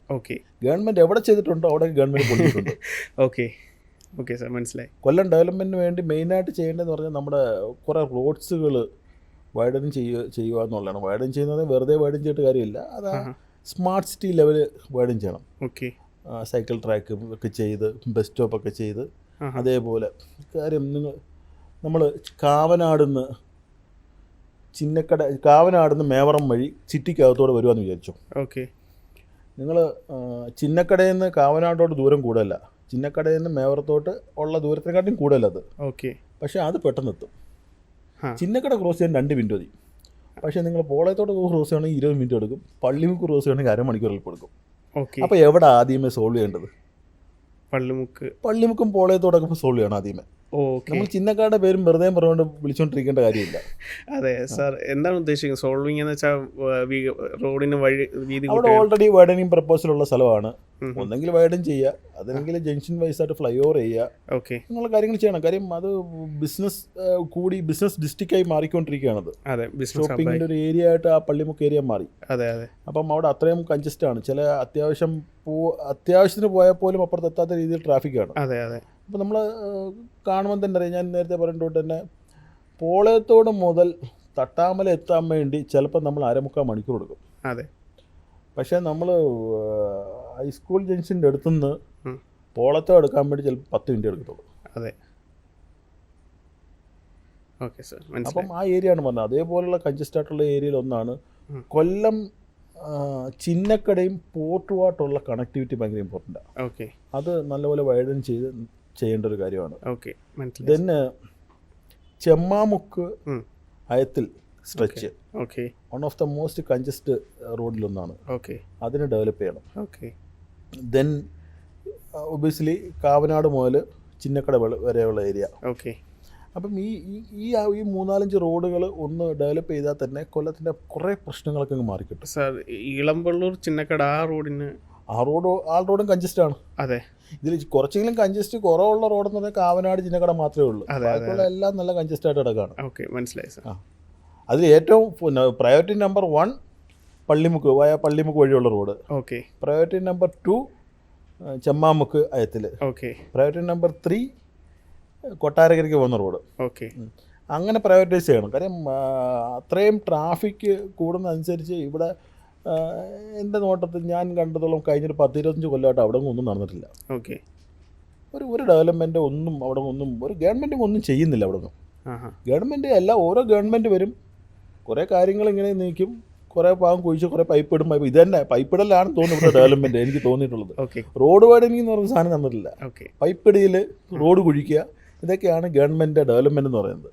ഗവൺമെന്റ് എവിടെ ചെയ്തിട്ടുണ്ടോ അവിടെ ഗവൺമെന്റ് പൊളിച്ചിട്ടുണ്ട്. ഓക്കെ സാർ, മനസ്സിലായി. കൊല്ലം ഡെവലപ്മെന്റിന് വേണ്ടി മെയിനായിട്ട് ചെയ്യേണ്ടതെന്ന് പറഞ്ഞാൽ നമ്മുടെ കുറേ റോഡ്സുകൾ വൈഡൻ ചെയ്യുക എന്നുള്ളതാണ്. വൈഡൻ ചെയ്യുന്നത് വെറുതെ വൈഡൻ ചെയ്തിട്ട് കാര്യമില്ല. അത് സ്മാർട്ട് സിറ്റി ലെവൽ വൈഡൻ ചെയ്യണം. സൈക്കിൾ ട്രാക്ക് ഒക്കെ ചെയ്ത് ബസ് സ്റ്റോപ്പൊക്കെ ചെയ്ത് അതേപോലെ കാര്യം നമ്മൾ കാവനാടുന്ന് മേവറം വഴി ചിറ്റിക്കകത്തോടെ വരുവാന്ന് വിചാരിച്ചു. നിങ്ങൾ ചിന്നക്കടയിൽ നിന്ന് കാവനാടോട്ട് ദൂരം കൂടുതലല്ല, ചിന്നക്കടയിൽ നിന്ന് മേവറത്തോട്ട് ഉള്ള ദൂരത്തിനെക്കാട്ടും കൂടുതലത്. പക്ഷേ അത് പെട്ടെന്ന് എത്തും. ചിന്നക്കട ക്രോസ് ചെയ്യാൻ 2 minute മതി. പക്ഷേ നിങ്ങൾ പോളയത്തോട്ട് ക്രോസ് ചെയ്യണമെങ്കിൽ 20 minute എടുക്കും. പള്ളിമുക്ക് ക്രോസ് ചെയ്യണമെങ്കിൽ അരമണിക്കൂറിൽ കൊടുക്കും. അപ്പോൾ എവിടെ ആദ്യമേ സോൾവ് ചെയ്യേണ്ടത്? പള്ളിമുക്കും പോളയത്തോടൊക്കെ സോൾവ് ചെയ്യണം ആദ്യമേ. നമ്മൾ ചിന്നക്കാരുടെ പേരും വെറുതെ പറഞ്ഞുകൊണ്ട് വിളിച്ചുകൊണ്ടിരിക്കേണ്ട കാര്യമില്ല. അതെ സാർ, എന്താണ് ഉദ്ദേശിക്കുന്നത് സോൾവിങ് എന്ന് വെച്ചാൽ? റോഡിന് വീതി അവിടെ ഓൾറെഡി വൈഡനിങ് പ്രപ്പോസലുള്ള സ്ഥലമാണ്. ഒന്നെങ്കിൽ വൈഡൻ ചെയ്യുക, അതല്ലെങ്കിൽ ജംഗ്ഷൻ വൈസ് ആയിട്ട് ഫ്ലൈ ഓവർ ചെയ്യുക, അങ്ങനെയുള്ള കാര്യങ്ങൾ ചെയ്യണം. കാര്യം അത് ബിസിനസ് ഡിസ്ട്രിക്റ്റായി മാറിക്കൊണ്ടിരിക്കുകയാണത്. ഷോപ്പിങ്ങിൻ്റെ ഒരു ഏരിയ ആയിട്ട് ആ പള്ളിമുക്ക് ഏരിയ മാറി. അപ്പം അവിടെ അത്രയും കൺജസ്റ്റ് ആണ്. ചില അത്യാവശ്യത്തിന് പോയാൽ പോലും അപ്പുറത്തെത്താത്ത രീതിയിൽ ട്രാഫിക്കാണ്. അപ്പോൾ നമ്മൾ കാണുമ്പോൾ തന്നെ അറിയാം, ഞാൻ നേരത്തെ പറഞ്ഞിട്ട് തന്നെ പോളയത്തോട് മുതൽ തട്ടാമല എത്താൻ വേണ്ടി ചിലപ്പോൾ നമ്മൾ 1/4 മണിക്കൂർ എടുക്കും. പക്ഷേ നമ്മൾ ഹൈസ്കൂൾ ജംഗ്ഷൻ്റെ അടുത്തുനിന്ന് പോളത്തോ എടുക്കാൻ വേണ്ടി ചിലപ്പോൾ 10 minute എടുക്കത്തുള്ളൂ. അപ്പം ആ ഏരിയ ആണ് പറഞ്ഞത്. അതേപോലുള്ള കൺജസ്റ്റ് ആയിട്ടുള്ള ഏരിയയിൽ ഒന്നാണ് കൊല്ലം. ചിന്നക്കടയും പോർട്ടുമായിട്ടുള്ള കണക്ടിവിറ്റി ഭയങ്കര ഇമ്പോർട്ടൻ്റാണ്. അത് നല്ലപോലെ വൈഡൻ ചെയ്യേണ്ട ഒരു കാര്യമാണ്. ദെൻ ചെമ്മാമുക്ക് അയത്തിൽ stretch one of the most congest റോഡിലൊന്നാണ്. അതിനെ ഡെവലപ്പ് ചെയ്യണം. ദെൻ ഒബിയസ്ലി കാവനാട് മുതൽ ചിന്നക്കട വരെയുള്ള ഏരിയ. അപ്പം ഈ 3-4 റോഡുകൾ ഒന്ന് ഡെവലപ്പ് ചെയ്താൽ തന്നെ കൊല്ലത്തിൻ്റെ കുറേ പ്രശ്നങ്ങളൊക്കെ അങ്ങ് മാറിക്കിട്ടും. സാർ, ഇളമ്പള്ളൂർ ചിന്നക്കട ആ റോഡും കൺജസ്റ്റ് ആണ്. ഇതിൽ കുറച്ചെങ്കിലും കൺജസ്റ്റ് കുറവുള്ള റോഡെന്ന് പറഞ്ഞാൽ കാവനാട് ചിന്നക്കട മാത്രമേ ഉള്ളൂ. ബാക്കിയുള്ള എല്ലാം നല്ല കൺജസ്റ്റ് ആയിട്ട് കിടക്കുകയാണ്. മനസ്സിലായി സാർ. അതിൽ ഏറ്റവും പ്രയോറിറ്റി നമ്പർ 1 പള്ളിമുക്ക് വഴിയുള്ള റോഡ്. പ്രയോറിറ്റി നമ്പർ 2 ചെമ്മാമുക്ക് അയത്തിൽ. പ്രയോറിറ്റി നമ്പർ 3 കൊട്ടാരക്കരയ്ക്ക് പോകുന്ന റോഡ്. അങ്ങനെ പ്രയോറിറ്റൈസ് ചെയ്യണം. കാര്യം അത്രയും ട്രാഫിക് കൂടുന്നതനുസരിച്ച് ഇവിടെ എൻ്റെ നോട്ടത്തിൽ ഞാൻ കണ്ടതോളം കഴിഞ്ഞൊരു 10-25 കൊല്ലമായിട്ട് അവിടെ ഒന്നും നടന്നിട്ടില്ല. ഒരു ഡെവലപ്മെൻ്റ് ഒന്നും അവിടെ ഒരു ഗവൺമെൻറ് ഒന്നും ചെയ്യുന്നില്ല. അവിടെ ഒന്നും ഗവൺമെൻറ് അല്ല, ഓരോ ഗവൺമെൻറ് വരും, കുറേ കാര്യങ്ങൾ ഇങ്ങനെ നീക്കും, കുറേ ഭാഗം കുഴിച്ച് കുറേ പൈപ്പ് ഇടും. ഇത് തന്നെ പൈപ്പിടലാണെന്ന് തോന്നുന്നു ഇവിടെ ഡെവലപ്മെൻറ്റ് എനിക്ക് തോന്നിയിട്ടുള്ളത്. റോഡ് വൈഡനിങ് എന്ന് പറയുന്ന സാധനം തന്നിട്ടില്ല. പൈപ്പിടിയിൽ റോഡ് കുഴിക്കുക, ഇതൊക്കെയാണ് ഗവൺമെൻറ് ഡെവലപ്മെൻറ്റ് എന്ന് പറയുന്നത്.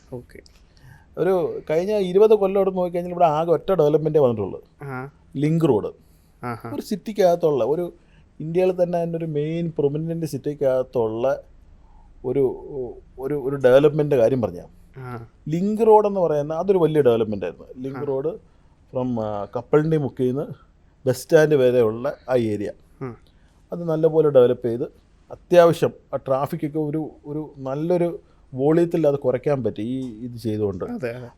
ഒരു കഴിഞ്ഞ 20 കൊല്ലം എടുത്ത് നോക്കിക്കഴിഞ്ഞാൽ ഇവിടെ ആകെ ഒറ്റ ഡെവലപ്മെൻറ്റേ വന്നിട്ടുള്ളൂ, ലിങ്ക് റോഡ്. ഒരു സിറ്റിക്കകത്തുള്ള ഒരു ഇന്ത്യയിൽ തന്നെ അതിൻ്റെ ഒരു മെയിൻ പ്രൊമിനൻ്റ് സിറ്റിക്കകത്തുള്ള ഒരു ഡെവലപ്മെൻറ്റ് കാര്യം പറഞ്ഞാൽ ലിങ്ക് റോഡ് എന്ന് പറയുന്ന അതൊരു വലിയ ഡെവലപ്മെൻ്റ് ആയിരുന്നു. ലിങ്ക് റോഡ് ഫ്രം കപ്പലിൻ്റെ മുക്കിൽ നിന്ന് ബസ് സ്റ്റാൻഡ് വരെയുള്ള ആ ഏരിയ അത് നല്ലപോലെ ഡെവലപ്പ് ചെയ്ത് അത്യാവശ്യം ആ ട്രാഫിക്കൊക്കെ ഒരു നല്ലൊരു വോളിയത്തിൽ അത് കുറയ്ക്കാൻ പറ്റി ഇത് ചെയ്തുകൊണ്ട്.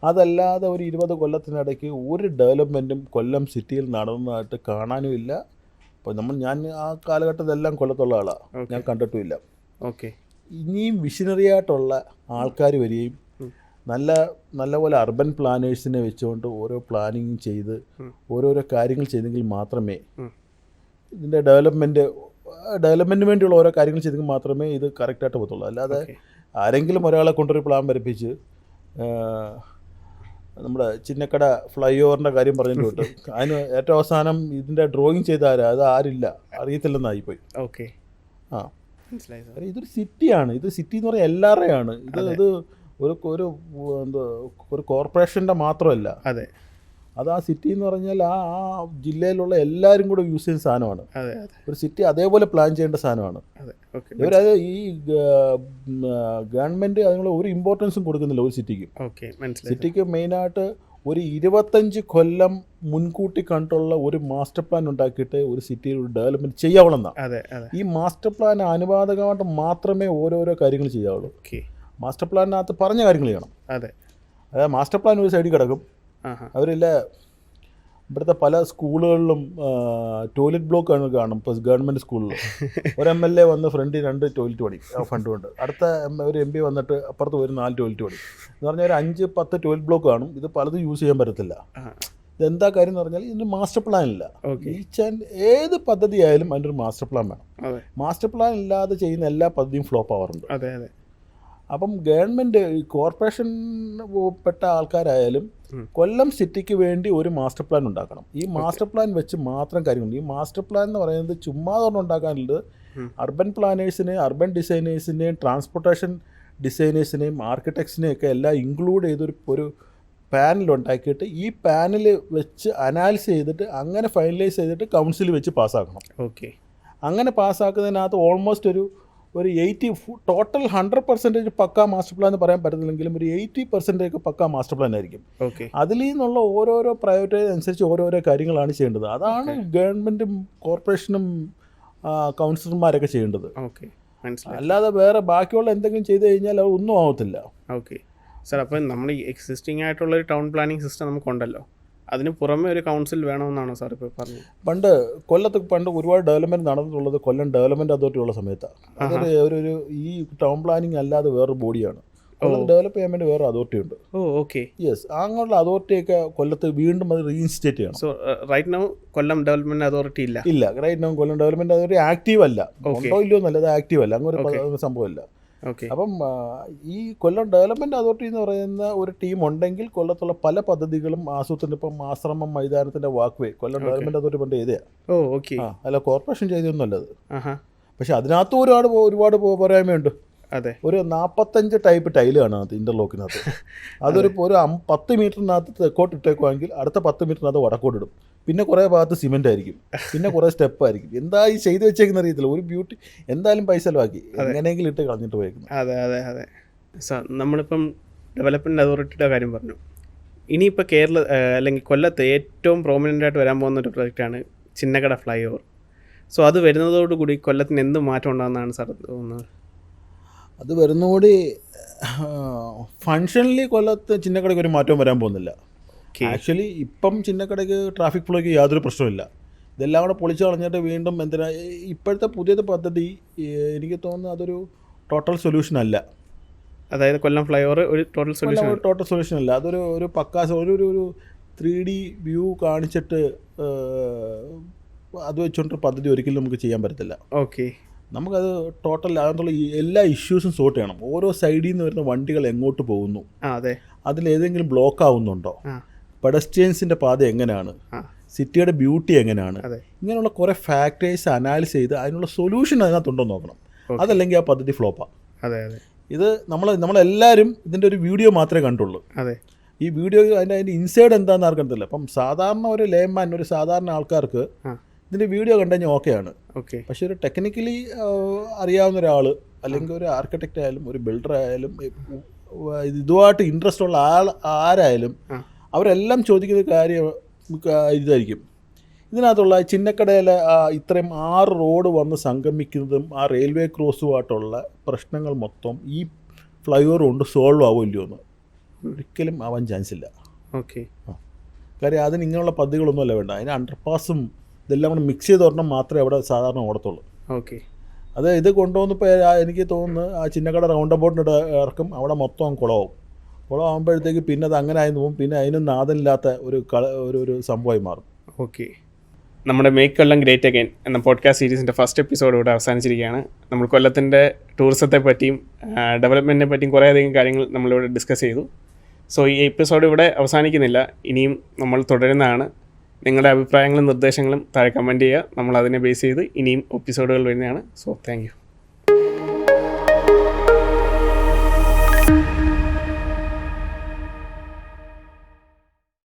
അതല്ലാതെ ഒരു 20 കൊല്ലത്തിനിടയ്ക്ക് ഒരു ഡെവലപ്മെൻറ്റും കൊല്ലം സിറ്റിയിൽ നടന്നതായിട്ട് കാണാനും ഇല്ല. അപ്പോൾ ഞാൻ ആ കാലഘട്ടത്തിലെല്ലാം കൊല്ലത്തുള്ള ആളാണ്, ഞാൻ കണ്ടിട്ടുമില്ല. ഇനിയും വിഷനറി ആയിട്ടുള്ള ആൾക്കാർ വരികയും നല്ലപോലെ അർബൻ പ്ലാനേഴ്സിനെ വെച്ചുകൊണ്ട് ഓരോ പ്ലാനിങ് ചെയ്ത് ഓരോരോ കാര്യങ്ങൾ ചെയ്തെങ്കിൽ മാത്രമേ ഇതിൻ്റെ ഡെവലപ്മെൻറ്റിന് വേണ്ടിയുള്ള ഓരോ കാര്യങ്ങൾ ചെയ്തെങ്കിൽ മാത്രമേ ഇത് കറക്റ്റായിട്ട് പോകത്തുള്ളൂ. അല്ലാതെ ആരെങ്കിലും ഒരാളെ കൊണ്ടൊരു പ്ലാൻ വരപ്പിച്ച് നമ്മുടെ ചിന്നക്കട ഫ്ലൈ ഓവറിൻ്റെ കാര്യം പറഞ്ഞിട്ട് വിട്ടു. അതിന് ഏറ്റവും അവസാനം ഇതിൻ്റെ ഡ്രോയിങ് ചെയ്ത ആരാ, അത് ആരില്ല, അറിയത്തില്ലെന്നായിപ്പോയി. ഓക്കെ, ആ മനസ്സിലായി സാർ. ഇതൊരു സിറ്റിയാണ്, ഇത് സിറ്റി എന്ന് പറഞ്ഞാൽ എല്ലാവരുടെയാണ്. ഇത് ഒരു എന്താ ഒരു കോർപ്പറേഷൻ്റെ മാത്രമല്ല, അതെ, അത് ആ സിറ്റി എന്ന് പറഞ്ഞാൽ ആ ജില്ലയിലുള്ള എല്ലാവരും കൂടെ യൂസ് ചെയ്യുന്ന സാധനമാണ്. അതെ അതെ, ഒരു സിറ്റി അതേപോലെ പ്ലാൻ ചെയ്യേണ്ട സാധനമാണ്. അതെ. ഓക്കെ, ഇവരത് ഈ ഗവൺമെൻറ് അതിനുള്ള ഒരു ഇമ്പോർട്ടൻസും കൊടുക്കുന്നില്ല ഒരു സിറ്റിക്ക്. ഓക്കെ, മനസ്സിലായി. സിറ്റിക്ക് മെയിനായിട്ട് ഒരു 25 കൊല്ലം മുൻകൂട്ടി കണ്ടുള്ള ഒരു മാസ്റ്റർ പ്ലാൻ ഉണ്ടാക്കിയിട്ട് ഒരു സിറ്റിയിൽ ഒരു ഡെവലപ്മെൻറ്റ് ചെയ്യാവുള്ളതാണ്. അതെ അതെ, ഈ മാസ്റ്റർ പ്ലാൻ അനുവാദകമായിട്ട് മാത്രമേ ഓരോരോ കാര്യങ്ങൾ ചെയ്യാവുള്ളൂ. ഓക്കെ, മാസ്റ്റർ പ്ലാനിനകത്ത് പറഞ്ഞ കാര്യങ്ങൾ ചെയ്യണം. അതെ, അതായത് മാസ്റ്റർ പ്ലാൻ ഒരു സൈഡിൽ കിടക്കും. അവരില്ല ഇവിടുത്തെ പല സ്കൂളുകളിലും ടോയ്ലറ്റ് ബ്ലോക്ക് കാണും. ഇപ്പോൾ ഗവൺമെൻറ് സ്കൂളിൽ ഒരു MLA വന്ന് ഫ്രണ്ടിൽ 2 ടോയ്ലറ്റ് പണി ഫണ്ട് കൊണ്ട്, അടുത്ത ഒരു MP വന്നിട്ട് അപ്പുറത്ത് ഒരു 4 ടോയ്ലറ്റ് പണി എന്ന് പറഞ്ഞാൽ ഒരു 5-10 ടോയ്ലറ്റ് ബ്ലോക്ക് കാണും. ഇത് പലതും യൂസ് ചെയ്യാൻ പറ്റത്തില്ല. ഇതെന്താ കാര്യം എന്ന് പറഞ്ഞാൽ ഇതിന് മാസ്റ്റർ പ്ലാൻ ഇല്ല. ഈച്ച് ആൻഡ് ഏത് പദ്ധതി ആയാലും അതിൻ്റെ ഒരു മാസ്റ്റർ പ്ലാൻ വേണം. മാസ്റ്റർ പ്ലാൻ ഇല്ലാതെ ചെയ്യുന്ന എല്ലാ പദ്ധതിയും ഫ്ലോപ്പ് ആവാറുണ്ട്. അതെ അതെ. അപ്പം ഗവൺമെൻറ് ഈ കോർപ്പറേഷൻ പെട്ട ആൾക്കാരായാലും കൊല്ലം സിറ്റിക്ക് വേണ്ടി ഒരു മാസ്റ്റർ പ്ലാൻ ഉണ്ടാക്കണം. ഈ മാസ്റ്റർ പ്ലാൻ വെച്ച് മാത്രം കാര്യമുണ്ട്. ഈ മാസ്റ്റർ പ്ലാൻ എന്ന് പറയുന്നത് ചുമ്മാ പറഞ്ഞ് ഉണ്ടാക്കാനുള്ളത് അർബൻ പ്ലാനേഴ്സിനെയും അർബൻ ഡിസൈനേഴ്സിനെയും ട്രാൻസ്പോർട്ടേഷൻ ഡിസൈനേഴ്സിനെയും ആർക്കിടെക്ട്സിനെയും ഒക്കെ എല്ലാം ഇൻക്ലൂഡ് ചെയ്തൊരു പാനൽ ഉണ്ടാക്കിയിട്ട് ഈ പാനൽ വെച്ച് അനാലിസ് ചെയ്തിട്ട് അങ്ങനെ ഫൈനലൈസ് ചെയ്തിട്ട് കൗൺസിൽ വെച്ച് പാസ്സാക്കണം. ഓക്കെ, അങ്ങനെ പാസ്സാക്കുന്നതിനകത്ത് ഓൾമോസ്റ്റ് ഒരു 80 ടോട്ടൽ 100% പക്കാ മാസ്റ്റർ പ്ലാൻ എന്ന് പറയാൻ പറ്റത്തില്ലെങ്കിലും ഒരു 80% പക്കാ മാസ്റ്റർ പ്ലാൻ ആയിരിക്കും. ഓക്കെ, അതിൽ നിന്നുള്ള ഓരോരോ പ്രയോറിറ്റി അനുസരിച്ച് ഓരോരോ കാര്യങ്ങളാണ് ചെയ്യേണ്ടത്. അതാണ് ഗവൺമെൻറ്റും കോർപ്പറേഷനും കൗൺസിലർമാരൊക്കെ ചെയ്യേണ്ടത്. ഓക്കെ, മനസ്സിലായി. അല്ലാതെ വേറെ ബാക്കിയുള്ള എന്തെങ്കിലും ചെയ്ത് കഴിഞ്ഞാൽ അത് ഒന്നും ആവത്തില്ല. ഓക്കെ സാർ, അപ്പം നമ്മൾ ഈ എക്സിസ്റ്റിംഗ് ആയിട്ടുള്ളൊരു ടൗൺ പ്ലാനിങ് സിസ്റ്റം നമുക്കുണ്ടല്ലോ, അതിന് പുറമെ ഒരു കൗൺസിൽ വേണമെന്നാണോ സാർ ഇപ്പോൾ പറഞ്ഞത്? കൊല്ലത്ത് ഒരുപാട് ഡെവലപ്മെൻറ്റ് നടന്നിട്ടുള്ളത് കൊല്ലം ഡെവലപ്മെൻറ്റ് അതോറിറ്റി ഉള്ള സമയത്താണ്. അതൊരു ഈ ടൗൺ പ്ലാനിങ് അല്ലാതെ വേറൊരു ബോഡിയാണ്. കൊല്ലം ഡെവലപ്പ് ചെയ്യാൻ വേണ്ടി വേറെ അതോറിറ്റി ഉണ്ട്. Okay, yes. അങ്ങനെയുള്ള അതോറിറ്റിയൊക്കെ കൊല്ലത്ത് വീണ്ടും അത് റീഇൻസ്റ്റേറ്റ് ചെയ്യണം. സോ റൈറ്റ് നൗ കൊല്ലം ഡെവലപ്മെൻറ്റ് അതോറിറ്റി ഇല്ല. റൈറ്റ് നൗ കൊല്ലം ഡെവലപ്മെൻറ്റ് അതോറിറ്റി ആക്റ്റീവ് അല്ല. ഉണ്ടോ ഇല്ലയോ എന്നല്ല, അത് ആക്റ്റീവ് അല്ല. അങ്ങനെ ഒരു സംഭവമില്ല. അപ്പം ഈ കൊല്ലം ഡെവലപ്മെൻറ്റ് അതോറിറ്റി എന്ന് പറയുന്ന ഒരു ടീം ഉണ്ടെങ്കിൽ കൊല്ലത്തുള്ള പല പദ്ധതികളും ആസൂത്രണം, ഇപ്പം ആശ്രമം മൈതാനത്തിൻ്റെ വാക്ക് വേ കൊല്ലം ഡെവലപ്മെൻറ്റ് അതോറിറ്റി പണ്ട് ചെയ്തേ. അല്ല, കോർപ്പറേഷൻ ചെയ്തൊന്നും അല്ലത്. പക്ഷെ അതിനകത്ത് ഒരുപാട് പോരായ്മയുണ്ട്. അതെ, ഒരു 45 ടൈപ്പ് ടൈല് കാണാം അത് ഇൻ്റർലോക്കിനകത്ത്. ഒരു 10 മീറ്ററിനകത്ത് തെക്കോട്ട് ഇട്ടേക്കുവാണെങ്കിൽ അടുത്ത 10 മീറ്ററിനകത്ത് വടക്കോട്ടിടും. പിന്നെ കുറേ ഭാഗത്ത് സിമെൻ്റ് ആയിരിക്കും, പിന്നെ കുറേ സ്റ്റെപ്പ് ആയിരിക്കും. എന്താ ഈ ചെയ്ത് വെച്ചേക്കുന്ന അറിയത്തില്ല. ഒരു ബ്യൂട്ടി എന്തായാലും പൈസ ചിലവാക്കി എങ്ങനെയെങ്കിലും ഇട്ട് കളഞ്ഞിട്ട് പോയേക്കുന്നു. അതെ അതെ അതെ സാർ, നമ്മളിപ്പം ഡെവലപ്മെൻറ്റ് അതോറിറ്റിയുടെ കാര്യം പറഞ്ഞു. ഇനിയിപ്പോൾ അല്ലെങ്കിൽ കൊല്ലത്ത് ഏറ്റവും പ്രോമിനൻ്റ് ആയിട്ട് വരാൻ പോകുന്ന ഒരു പ്രൊജക്റ്റാണ് ചിന്നക്കട ഫ്ലൈ ഓവർ. സോ അത് വരുന്നതോടുകൂടി കൊല്ലത്തിന് എന്ത് മാറ്റം ഉണ്ടാകുന്നതാണ് സാർ തോന്നുന്നത്? അത് വരുന്നതോടെ ഫങ്ഷണലി കൊല്ലത്ത് ചിന്നക്കടയ്ക്ക് ഒരു മാറ്റവും വരാൻ പോകുന്നില്ല. ആക്ച്വലി ഇപ്പം ചിന്നക്കടയ്ക്ക് ട്രാഫിക് ഫ്ലോയ്ക്ക് യാതൊരു പ്രശ്നമില്ല. ഇതെല്ലാം കൂടെ പൊളിച്ച് കളഞ്ഞിട്ട് വീണ്ടും എന്തിനാ ഇപ്പോഴത്തെ പുതിയത് പദ്ധതി എനിക്ക് തോന്നുന്നു അതൊരു ടോട്ടൽ സൊല്യൂഷൻ അല്ല. അതായത് കൊല്ലം ഫ്ലൈ ഓവർ ഒരു ടോട്ടൽ സൊല്യൂഷൻ അല്ല. ഒരു പക്കാ ഒരു 3D വ്യൂ കാണിച്ചിട്ട് അത് വെച്ചുകൊണ്ട് പദ്ധതി ഒരിക്കലും നമുക്ക് ചെയ്യാൻ പറ്റത്തില്ല. ഓക്കെ, നമുക്കത് ടോട്ടൽ അതിനുള്ള എല്ലാ ഇഷ്യൂസും സോർട്ട് ചെയ്യണം. ഓരോ സൈഡിൽ നിന്ന് വരുന്ന വണ്ടികൾ എങ്ങോട്ട് പോകുന്നു, അതിലേതെങ്കിലും ബ്ലോക്ക് ആവുന്നുണ്ടോ, പെഡസ്ട്രിയൻസിൻ്റെ പാത എങ്ങനെയാണ്, സിറ്റിയുടെ ബ്യൂട്ടി എങ്ങനെയാണ്, ഇങ്ങനെയുള്ള കുറേ ഫാക്ടേഴ്സ് അനാലിസ് ചെയ്ത് അതിനുള്ള സൊല്യൂഷൻ അതിനകത്തുണ്ടോ നോക്കണം. അതല്ലെങ്കിൽ ആ പദ്ധതി ഫ്ലോപ്പാണ്. ഇത് നമ്മളെല്ലാവരും ഇതിൻ്റെ ഒരു വീഡിയോ മാത്രമേ കണ്ടുള്ളൂ. ഈ വീഡിയോ അതിൻ്റെ ഇൻസൈഡ് എന്താണെന്ന് ആർക്കത്തില്ല. അപ്പം സാധാരണ ഒരു ലേമാൻ, ഒരു സാധാരണ ആൾക്കാർക്ക് ഇതിൻ്റെ വീഡിയോ കണ്ടു കഴിഞ്ഞാൽ ഓക്കെയാണ്. പക്ഷെ ഒരു ടെക്നിക്കലി അറിയാവുന്ന ഒരാൾ, അല്ലെങ്കിൽ ഒരു ആർക്കിടെക്റ്റ് ആയാലും ഒരു ബിൽഡർ ആയാലും ഇതുമായിട്ട് ഇൻട്രസ്റ്റ് ഉള്ള ആരായാലും അവരെല്ലാം ചോദിക്കുന്ന കാര്യം ഇതായിരിക്കും. ഇതിനകത്തുള്ള ചിന്നക്കടയിലെ ഇത്രയും 6 റോഡ് വന്ന് സംഗമിക്കുന്നതും ആ റെയിൽവേ ക്രോസുമായിട്ടുള്ള പ്രശ്നങ്ങൾ മൊത്തം ഈ ഫ്ലൈ ഓവർ കൊണ്ട് സോൾവ് ആവുമല്ലോ എന്ന് ഒരിക്കലും ആവാൻ ചാൻസ് ഇല്ല. കാര്യം അതിന് ഇങ്ങനെയുള്ള പദ്ധതികളൊന്നുമല്ല വേണ്ട. അതിന് അണ്ടർപാസും ഇതെല്ലാം കൂടെ മിക്സ് ചെയ്ത് ഒരെണ്ണം മാത്രമേ അവിടെ സാധാരണ ഓടത്തുള്ളൂ. അത് ഇത് കൊണ്ടുവന്നപ്പോൾ എനിക്ക് തോന്നുന്നു ആ ചിന്നക്കട റൗണ്ട് അബൌട്ടിനിടെ ഇറക്കും, അവിടെ മൊത്തം കുളമാകുമ്പോഴത്തേക്ക് പിന്നെ അത് അങ്ങനെ ആയി പോകും. പിന്നെ അതിനും നാഥനില്ലാത്ത ഒരു സംഭവമായി മാറും. നമ്മുടെ മേക്ക് കൊല്ലം ഗ്രേറ്റ് അഗൈൻ എന്ന പോഡ്കാസ്റ്റ് സീരീസിൻ്റെ ഫസ്റ്റ് എപ്പിസോഡ് ഇവിടെ അവസാനിച്ചിരിക്കുകയാണ്. നമ്മൾ കൊല്ലത്തിൻ്റെ ടൂറിസത്തെ പറ്റിയും ഡെവലപ്മെൻറ്റിനെ പറ്റിയും കുറേയധികം കാര്യങ്ങൾ നമ്മളിവിടെ ഡിസ്കസ് ചെയ്തു. സോ ഈ എപ്പിസോഡ് ഇവിടെ അവസാനിക്കുന്നില്ല, ഇനിയും നമ്മൾ തുടരുന്നതാണ്. നിങ്ങളുടെ അഭിപ്രായങ്ങളും നിർദ്ദേശങ്ങളും താഴെ കമൻറ്റ് ചെയ്യുക. നമ്മൾ അതിനെ ബേസ് ചെയ്ത് ഇനിയും എപ്പിസോഡുകൾ വരുന്നതാണ്. So thank you.